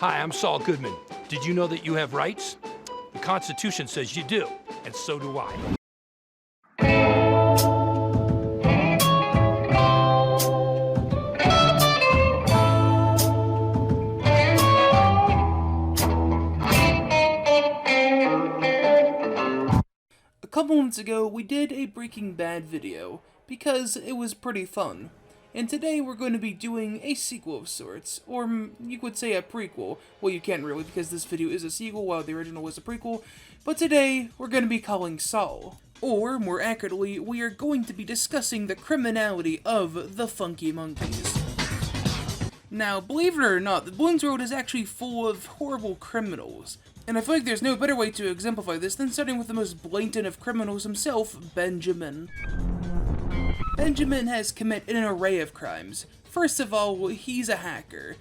Hi, I'm Saul Goodman. Did you know that you have rights? The Constitution says you do, and so do I. A couple months ago, we did a Breaking Bad video, because it was pretty fun. And today we're going to be doing a sequel of sorts, or you could say a prequel. Well, you can't really, because this video is a sequel while the original was a prequel. But today, we're going to be calling Saul. Or, more accurately, we are going to be discussing the criminality of the Funky Monkeys. Now, believe it or not, the Bloons world is actually full of horrible criminals. And I feel like there's no better way to exemplify this than starting with the most blatant of criminals himself, Benjamin. Benjamin has committed an array of crimes. First of all, he's a hacker,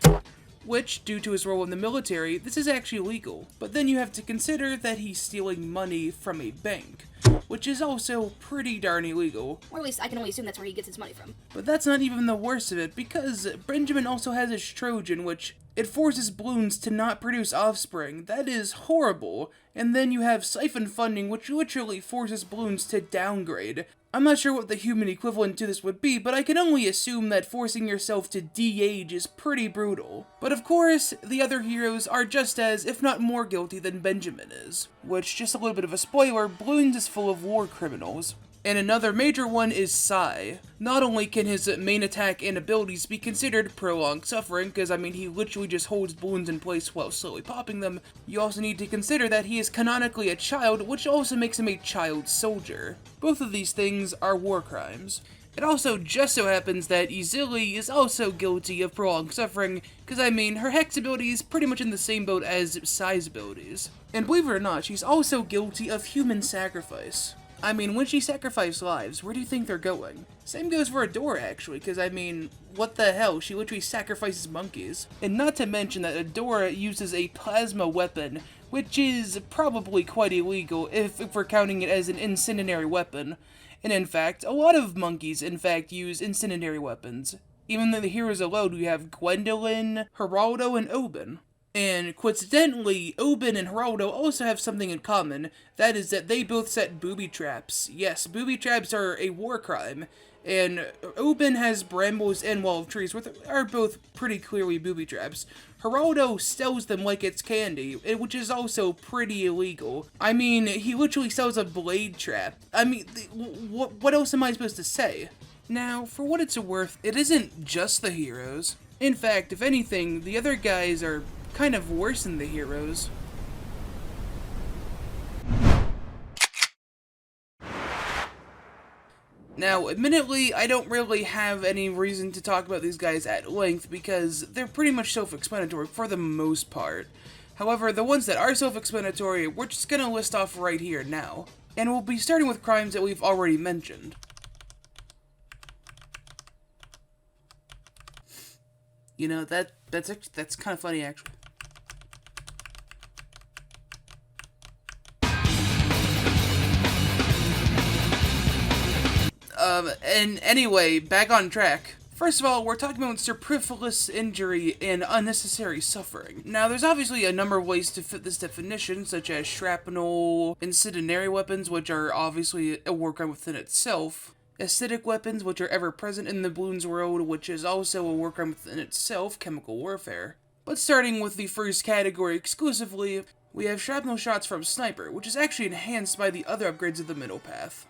which, due to his role in the military, this is actually illegal. But then you have to consider that he's stealing money from a bank, which is also pretty darn illegal. Or at least I can only assume that's where he gets his money from. But that's not even the worst of it, because Benjamin also has his Trojan, which it forces Bloons to not produce offspring. That is horrible. And then you have siphon funding, which literally forces Bloons to downgrade. I'm not sure what the human equivalent to this would be, but I can only assume that forcing yourself to de-age is pretty brutal. But of course, the other heroes are just as, if not more guilty than Benjamin is. Which, just a little bit of a spoiler, Bloons is full of war criminals. And another major one is Sai. Not only can his main attack and abilities be considered prolonged suffering, because I mean he literally just holds Bloons in place while slowly popping them, you also need to consider that he is canonically a child, which also makes him a child soldier. Both of these things are war crimes. It also just so happens that Izili is also guilty of prolonged suffering, because I mean, her Hex ability is pretty much in the same boat as Sai's abilities. And believe it or not, she's also guilty of human sacrifice. I mean, when she sacrificed lives, where do you think they're going? Same goes for Adora, actually, because I mean, what the hell, she literally sacrifices monkeys. And not to mention that Adora uses a plasma weapon, which is probably quite illegal if we're counting it as an incendiary weapon. And in fact, a lot of monkeys, in fact, use incendiary weapons. Even though the heroes alone, we have Gwendolyn, Geraldo, and Oben. And coincidentally, Oben and Geraldo also have something in common. That is that they both set booby traps. Yes, booby traps are a war crime. And Oben has brambles and wall of trees, which are both pretty clearly booby traps. Geraldo sells them like it's candy, which is also pretty illegal. I mean, he literally sells a blade trap. I mean, what else am I supposed to say? Now, for what it's worth, it isn't just the heroes. In fact, if anything, the other guys are kind of worse than the heroes. Now, admittedly, I don't really have any reason to talk about these guys at length because they're pretty much self-explanatory for the most part. However, the ones that are self-explanatory, we're just gonna list off right here now. And we'll be starting with crimes that we've already mentioned. You know, that's kind of funny, actually. And anyway, back on track. First of all, we're talking about superfluous injury and unnecessary suffering. Now, there's obviously a number of ways to fit this definition, such as shrapnel, incendiary weapons, which are obviously a war crime within itself, acidic weapons, which are ever present in the Bloons world, which is also a war crime within itself, chemical warfare. But starting with the first category exclusively, we have shrapnel shots from Sniper, which is actually enhanced by the other upgrades of the middle path,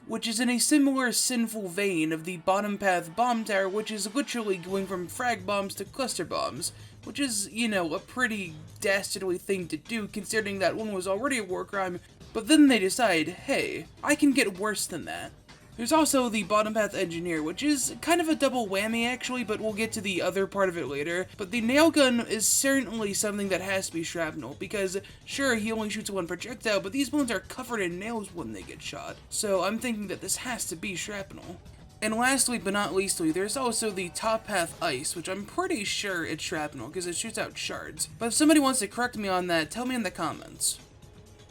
which is in a similar sinful vein of the bottom path bomb tower, which is literally going from frag bombs to cluster bombs, which is, you know, a pretty dastardly thing to do considering that one was already a war crime, but then they decide, hey, I can get worse than that. There's also the bottom path engineer, which is kind of a double whammy actually, but we'll get to the other part of it later. But the nail gun is certainly something that has to be shrapnel, because sure, he only shoots one projectile, but these bullets are covered in nails when they get shot. So I'm thinking that this has to be shrapnel. And lastly but not leastly, there's also the top path ice, which I'm pretty sure it's shrapnel, because it shoots out shards. But if somebody wants to correct me on that, tell me in the comments.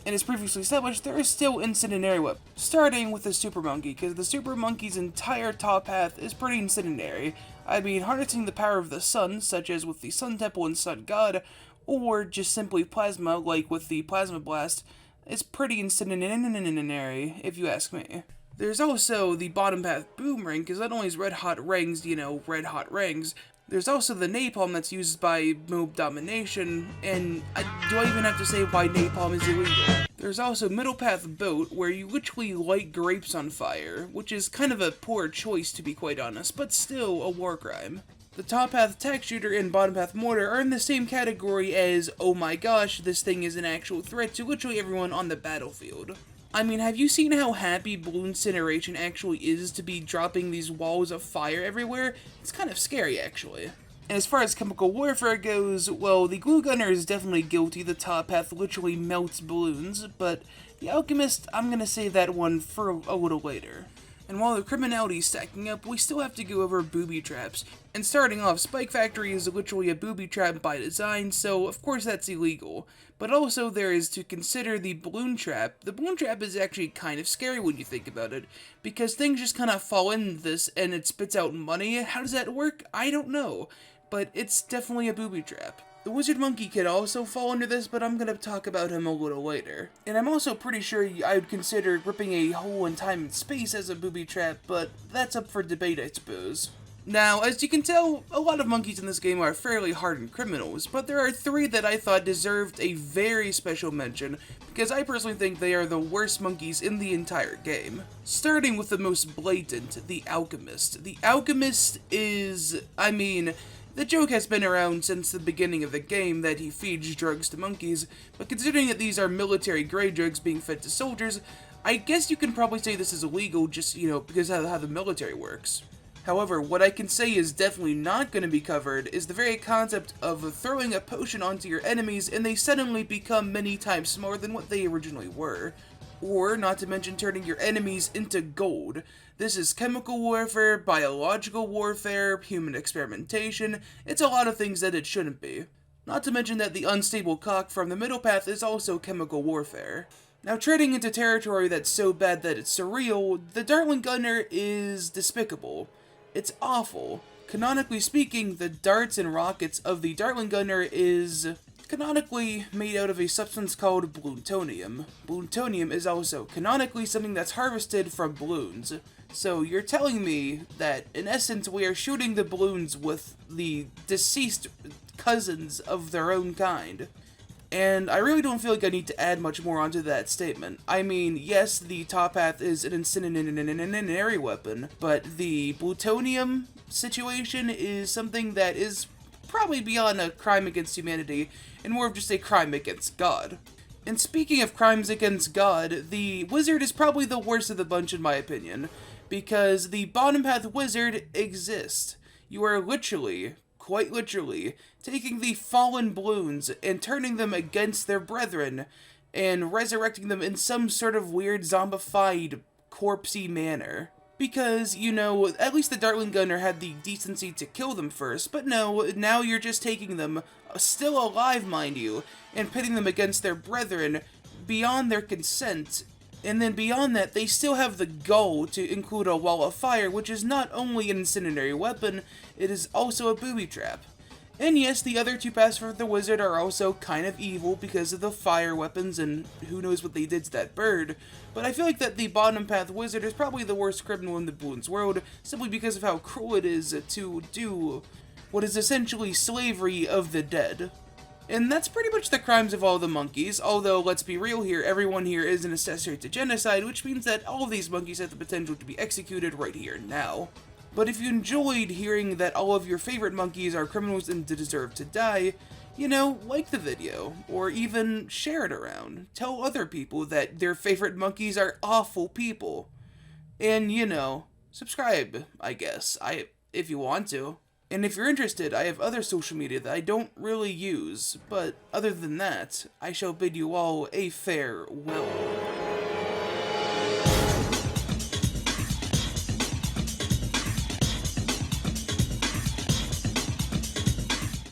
And as previously established, there is still incendiary weapons, starting with the Super Monkey, because the Super Monkey's entire top path is pretty incendiary. I mean, harnessing the power of the sun, such as with the Sun Temple and Sun God, or just simply plasma, like with the Plasma Blast, is pretty incendiary, if you ask me. There's also the Bottom Path Boomerang, because not only is red hot rings, red hot rings, there's also the napalm that's used by Mob Domination, and do I even have to say why napalm is illegal? There's also Middle Path Boat, where you literally light grapes on fire, which is kind of a poor choice to be quite honest, but still a war crime. The Top Path Tack Shooter and Bottom Path Mortar are in the same category as, oh my gosh, this thing is an actual threat to literally everyone on the battlefield. I mean, have you seen how happy Bloon Incineration actually is to be dropping these walls of fire everywhere? It's kind of scary, actually. And as far as chemical warfare goes, well, the Glue Gunner is definitely guilty. The Top Path literally melts balloons, but the Alchemist, I'm gonna save that one for a little later. And while the Criminality is stacking up, we still have to go over booby traps. And starting off, Spike Factory is literally a booby trap by design, so of course that's illegal. But also there is to consider the balloon trap. The balloon trap is actually kind of scary when you think about it, because things just kind of fall into this and it spits out money. How does that work? I don't know, but it's definitely a booby trap. The Wizard Monkey could also fall under this, but I'm going to talk about him a little later. And I'm also pretty sure I would consider ripping a hole in time and space as a booby trap, but that's up for debate, I suppose. Now, as you can tell, a lot of monkeys in this game are fairly hardened criminals, but there are 3 that I thought deserved a very special mention, because I personally think they are the worst monkeys in the entire game. Starting with the most blatant, the Alchemist. The Alchemist is, the joke has been around since the beginning of the game that he feeds drugs to monkeys, but considering that these are military-grade drugs being fed to soldiers, I guess you can probably say this is illegal just, because of how the military works. However, what I can say is definitely not going to be covered is the very concept of throwing a potion onto your enemies and they suddenly become many times smaller than what they originally were. Or, not to mention turning your enemies into gold. This is chemical warfare, biological warfare, human experimentation. It's a lot of things that it shouldn't be. Not to mention that the unstable cock from the middle path is also chemical warfare. Now, treading into territory that's so bad that it's surreal, the Dartling Gunner is despicable. It's awful. Canonically speaking, the darts and rockets of the Dartling Gunner is canonically made out of a substance called plutonium. Plutonium is also canonically something that's harvested from balloons. So you're telling me that, in essence, we are shooting the balloons with the deceased cousins of their own kind. And I really don't feel like I need to add much more onto that statement. I mean, yes, the Top Path is an incendiary weapon, but the plutonium situation is something that is probably beyond a crime against humanity, and more of just a crime against God. And speaking of crimes against God, the Wizard is probably the worst of the bunch in my opinion, because the Bottom Path Wizard exists. You are literally, quite literally, taking the fallen balloons and turning them against their brethren, and resurrecting them in some sort of weird zombified, corpsey manner. Because, at least the Dartling Gunner had the decency to kill them first, but no, now you're just taking them, still alive mind you, and pitting them against their brethren beyond their consent. And then beyond that, they still have the gall to include a wall of fire, which is not only an incendiary weapon, it is also a booby trap. And yes, the other 2 paths for the Wizard are also kind of evil because of the fire weapons and who knows what they did to that bird, but I feel like that the Bottom Path Wizard is probably the worst criminal in the Bloons world, simply because of how cruel it is to do what is essentially slavery of the dead. And that's pretty much the crimes of all the monkeys, although, let's be real here, everyone here is an accessory to genocide, which means that all of these monkeys have the potential to be executed right here now. But if you enjoyed hearing that all of your favorite monkeys are criminals and deserve to die, like the video, or even share it around. Tell other people that their favorite monkeys are awful people. And, subscribe, I guess, if you want to. And if you're interested, I have other social media that I don't really use, but other than that, I shall bid you all a farewell.